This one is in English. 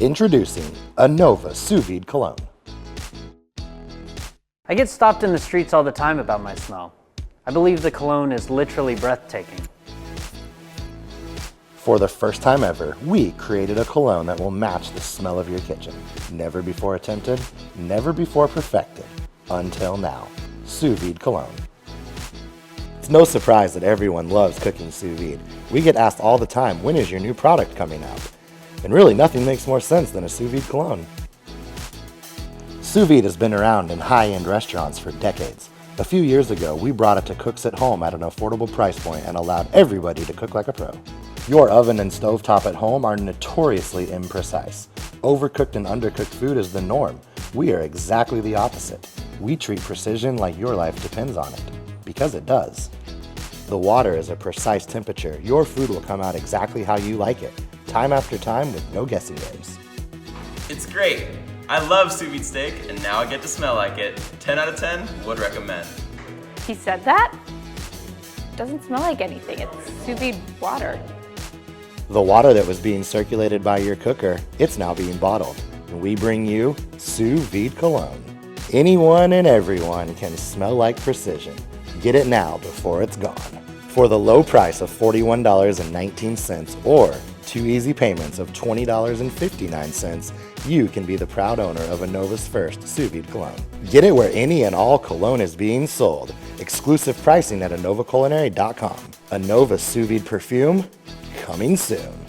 Introducing Anova Sous Vide Cologne. I get stopped in the streets all the time about my smell. I believe the cologne is literally breathtaking. For the first time ever, we created a cologne that will match the smell of your kitchen. Never before attempted, never before perfected, until now. Sous Vide Cologne. It's no surprise that everyone loves cooking sous vide. We get asked all the time, when is your new product coming out? And really nothing makes more sense than a sous vide cologne. Sous vide has been around in high-end restaurants for decades. A few years ago, we brought it to cooks at home at an affordable price point and allowed everybody to cook like a pro. Your oven and stovetop at home are notoriously imprecise. Overcooked and undercooked food is the norm. We are exactly the opposite. We treat precision like your life depends on it, because it does. The water is a precise temperature. Your food will come out exactly how you like it, time after time with no guessing games. It's great. I love sous vide steak, and now I get to smell like it. 10 out of 10 would recommend. He said that? Doesn't smell like anything. It's sous vide water. The water that was being circulated by your cooker, it's now being bottled. And we bring you Sous Vide Cologne. Anyone and everyone can smell like precision. Get it now before it's gone. For the low price of $41.19 or 2 easy payments of $20.59, you can be the proud owner of Anova's first Sous Vide Cologne. Get it where any and all cologne is being sold. Exclusive pricing at AnovaCulinary.com. Anova Sous Vide Perfume, coming soon.